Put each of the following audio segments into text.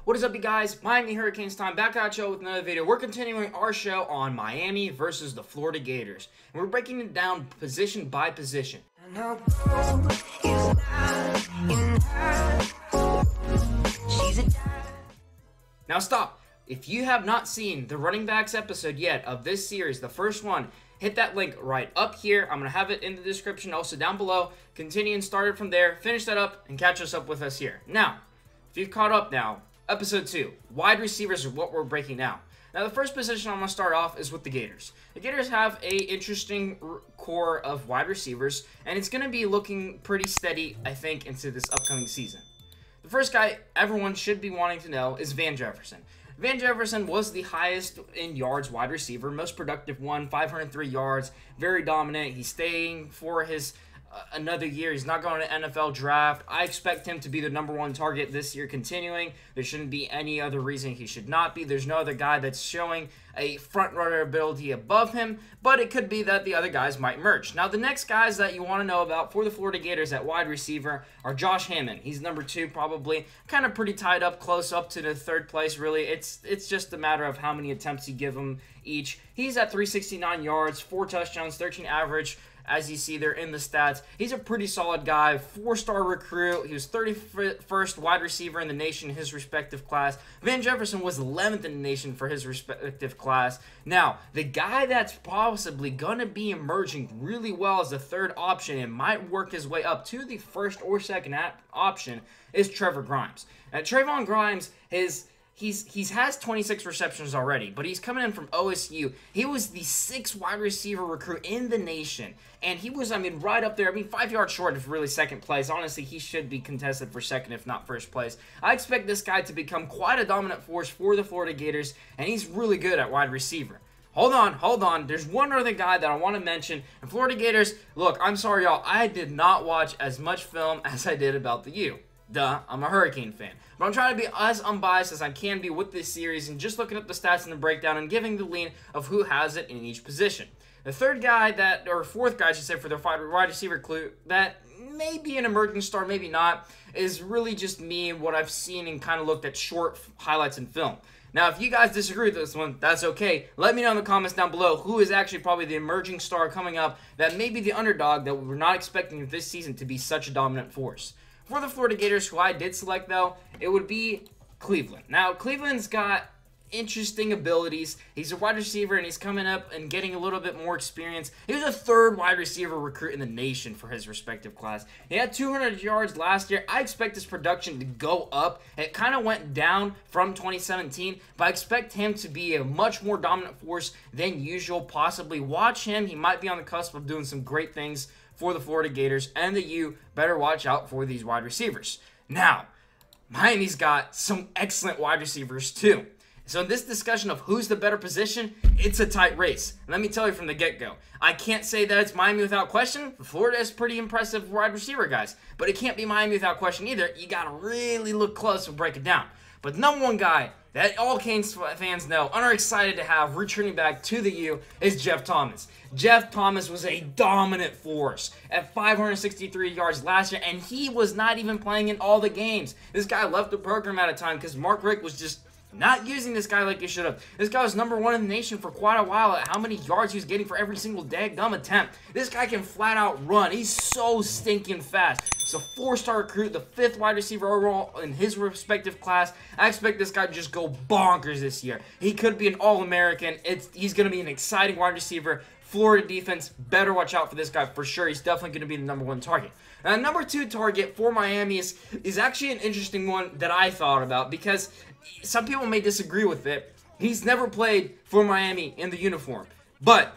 What is up, you guys? Miami Hurricanes time, back at you with another video. We're continuing our show on Miami versus the Florida Gators. And we're breaking it down position by position. Now stop. If you have not seen the running backs episode yet of this series, the first one, hit that link right up here. I'm going to have it in the description, also down below. Continue and start it from there. Finish that up and catch us up with us here. Now, if you've caught up now, episode 2, wide receivers are what we're breaking down. Now, the first position I'm going to start off is with the Gators. The Gators have a interesting core of wide receivers, and it's going to be looking pretty steady, I think, into this upcoming season. The first guy everyone should be wanting to know is Van Jefferson. Van Jefferson was the highest in yards wide receiver, most productive one, 503 yards, very dominant. He's staying for his another year. He's not going to NFL draft. I expect him to be the #1 target this year continuing. There shouldn't be any other reason he should not be. There's no other guy that's showing a front runner ability above him, but it could be that the other guys might merge. Now, the next guys that you want to know about for the Florida Gators at wide receiver are Josh Hammond. He's #2 probably, kind of pretty tied up, close up to the 3rd place really. It's just a matter of how many attempts you give him each. He's at 369 yards, 4 touchdowns, 13 average. As you see there in the stats, he's a pretty solid guy, 4-star recruit. He was 31st wide receiver in the nation in his respective class. Van Jefferson was 11th in the nation for his respective class. Now, the guy that's possibly going to be emerging really well as the 3rd option and might work his way up to the 1st or 2nd option is Trevor Grimes. Now, Trayvon Grimes He's has 26 receptions already, but he's coming in from OSU. He was the 6th wide receiver recruit in the nation, and he was, right up there. 5 yards short of really 2nd place. Honestly, he should be contested for 2nd, if not 1st place. I expect this guy to become quite a dominant force for the Florida Gators, and he's really good at wide receiver. Hold on. There's one other guy that I want to mention. And Florida Gators, look, I'm sorry, y'all. I did not watch as much film as I did about the U. Duh, I'm a Hurricane fan. But I'm trying to be as unbiased as I can be with this series and just looking at the stats and the breakdown and giving the lean of who has it in each position. The 3rd guy or 4th guy, I should say, for the wide receiver clue that may be an emerging star, maybe not, is really just me and what I've seen and kind of looked at short highlights in film. Now, if you guys disagree with this one, that's okay. Let me know in the comments down below who is actually probably the emerging star coming up that may be the underdog that we're not expecting this season to be such a dominant force. For the Florida Gators, who I did select, though, it would be Cleveland. Now, Cleveland's got interesting abilities. He's a wide receiver, and he's coming up and getting a little bit more experience. He was a 3rd wide receiver recruit in the nation for his respective class. He had 200 yards last year. I expect his production to go up. It kind of went down from 2017, but I expect him to be a much more dominant force than usual. Possibly watch him. He might be on the cusp of doing some great things for the Florida Gators, and the U better watch out for these wide receivers. Now, Miami's got some excellent wide receivers too. So in this discussion of who's the better position, it's a tight race. And let me tell you from the get-go, I can't say that it's Miami without question. Florida is pretty impressive wide receiver guys, but it can't be Miami without question either. You got to really look close and break it down. But the #1 guy that all Canes fans know and are excited to have returning back to the U is Jeff Thomas. Jeff Thomas was a dominant force at 563 yards last year, and he was not even playing in all the games. This guy left the program at a time because Mark Richt was just not using this guy like he should have. This guy was #1 in the nation for quite a while at how many yards he was getting for every single daggum attempt. This guy can flat out run. He's so stinking fast. He's a 4-star recruit, the 5th wide receiver overall in his respective class. I expect this guy to just go bonkers this year. He could be an All-American. He's going to be an exciting wide receiver. Florida defense, better watch out for this guy for sure. He's definitely going to be the #1 target. Now, #2 target for Miami is actually an interesting one that I thought about because some people may disagree with it. He's never played for Miami in the uniform, but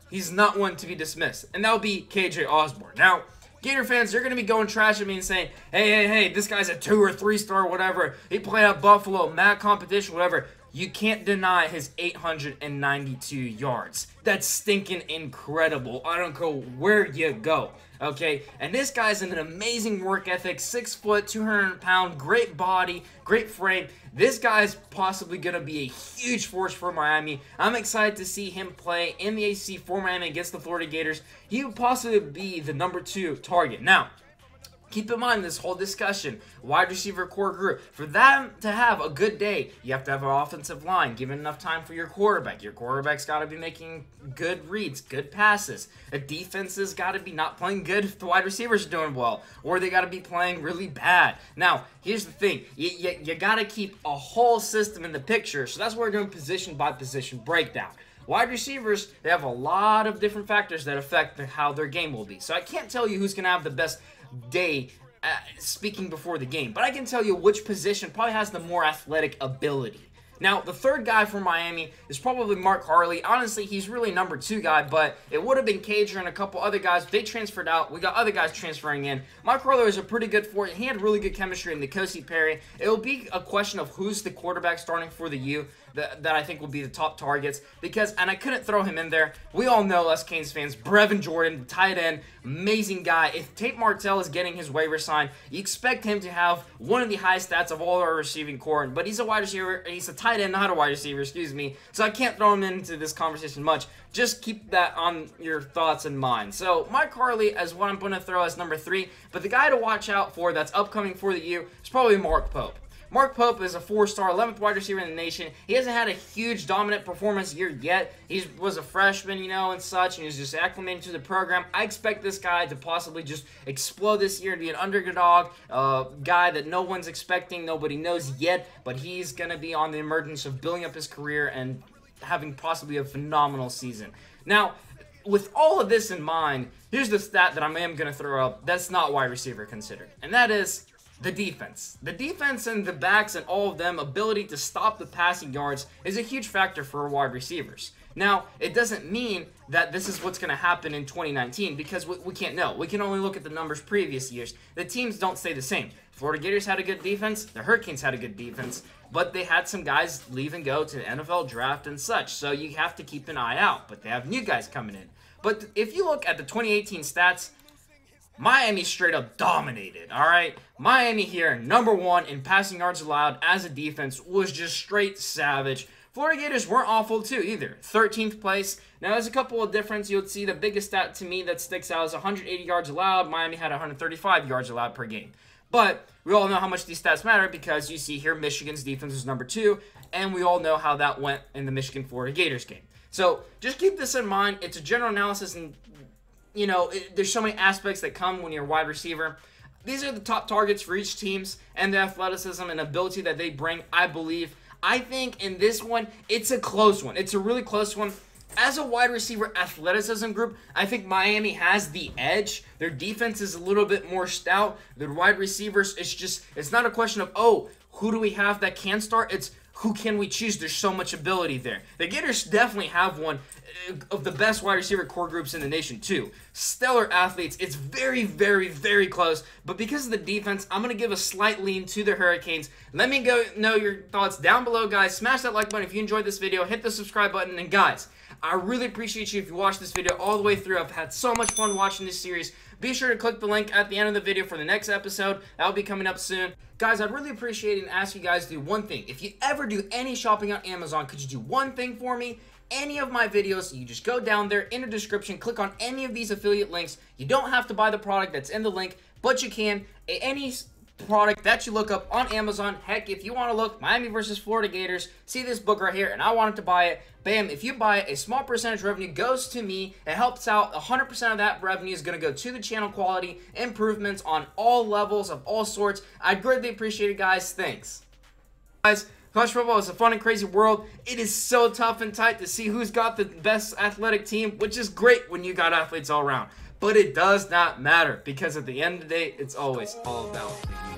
he's not one to be dismissed, and that would be KJ Osborne. Now, Gator fans, they're going to be going trash at me and saying, hey, this guy's a 2 or 3-star, whatever. He played at Buffalo, MAC competition, whatever. You can't deny his 892 yards. That's stinking incredible. I don't care where you go, okay? And this guy's an amazing work ethic, 6 foot, 200 pound, great body, great frame. This guy's possibly going to be a huge force for Miami. I'm excited to see him play in the ACC for Miami against the Florida Gators. He would possibly be the #2 target. Now, Keep in mind this whole discussion, wide receiver core group, for them to have a good day, you have to have an offensive line, given enough time for your quarterback. Your quarterback's got to be making good reads, good passes. A defense has got to be not playing good if the wide receivers are doing well, or they got to be playing really bad. Now, here's the thing. You got to keep a whole system in the picture, so that's why we're doing position by position breakdown. Wide receivers, they have a lot of different factors that affect how their game will be. So I can't tell you who's going to have the best day speaking before the game, but I can tell you which position probably has the more athletic ability. Now, the third guy for Miami is probably Mark Harley. Honestly, he's really number 2 guy, but it would have been Cager and a couple other guys. They transferred out. We got other guys transferring in. Mark Harley was a pretty good for it. He had really good chemistry in N'Kosi Perry. It will be a question of who's the quarterback starting for the U that I think will be the top targets, because, and I couldn't throw him in there, we all know, us Canes fans, Brevin Jordan, the tight end, amazing guy. If Tate Martell is getting his waiver sign, you expect him to have one of the highest stats of all our receiving core, but he's a wide receiver, he's a tight end, not a wide receiver, excuse me, so I can't throw him into this conversation much. Just keep that on your thoughts and mind. So, Mike Harley is what I'm going to throw as number 3, but the guy to watch out for that's upcoming for the U is probably Mark Pope. Mark Pope is a 4-star, 11th wide receiver in the nation. He hasn't had a huge dominant performance year yet. He was a freshman, you know, and such, and he's just acclimating to the program. I expect this guy to possibly just explode this year, to be an underdog, guy that no one's expecting, nobody knows yet, but he's going to be on the emergence of building up his career and having possibly a phenomenal season. Now, with all of this in mind, here's the stat that I am going to throw up that's not wide receiver considered, and that is the defense. The defense and the backs and all of them ability to stop the passing yards is a huge factor for wide receivers. Now, it doesn't mean that this is what's going to happen in 2019 because we can't know. We can only look at the numbers previous years. The teams don't stay the same. Florida Gators had a good defense. The Hurricanes had a good defense. But they had some guys leave and go to the NFL draft and such. So you have to keep an eye out. But they have new guys coming in. But if you look at the 2018 stats, Miami straight up dominated, all right? Miami here, number 1 in passing yards allowed as a defense, was just straight savage. Florida Gators weren't awful too either. 13th place. Now there's a couple of differences. You'll see the biggest stat to me that sticks out is 180 yards allowed. Miami had 135 yards allowed per game. But we all know how much these stats matter because you see here Michigan's defense was number 2, and we all know how that went in the Michigan-Florida Gators game. So just keep this in mind. It's a general analysis, and you know, there's so many aspects that come when you're a wide receiver. These are the top targets for each teams and the athleticism and ability that they bring, I believe. I think in this one, it's a close one. It's a really close one. As a wide receiver athleticism group, I think Miami has the edge. Their defense is a little bit more stout. Their wide receivers, it's not a question of, oh, who do we have that can start? It's who can we choose? There's so much ability there. The Gators definitely have one of the best wide receiver core groups in the nation too. Stellar athletes. It's very, very, very close. But because of the defense, I'm going to give a slight lean to the Hurricanes. Let me know your thoughts down below, guys. Smash that like button if you enjoyed this video. Hit the subscribe button. And guys, I really appreciate you if you watched this video all the way through. I've had so much fun watching this series. Be sure to click the link at the end of the video for the next episode. That will be coming up soon. Guys, I'd really appreciate it and ask you guys to do one thing. If you ever do any shopping on Amazon, could you do one thing for me? Any of my videos, you just go down there in the description, click on any of these affiliate links. You don't have to buy the product that's in the link, but you can. Any product that you look up on Amazon, heck, if you want to look Miami versus Florida Gators, see this book right here, and I wanted to buy it, bam, if you buy it, a small percentage revenue goes to me. It helps out. 100% of that revenue is going to go to the channel quality improvements on all levels of all sorts. I'd greatly appreciate it, guys. Thanks. Guys, college football is a fun and crazy world. It is so tough and tight to see who's got the best athletic team, which is great when you got athletes all around. But it does not matter because at the end of the day, it's always all about the you.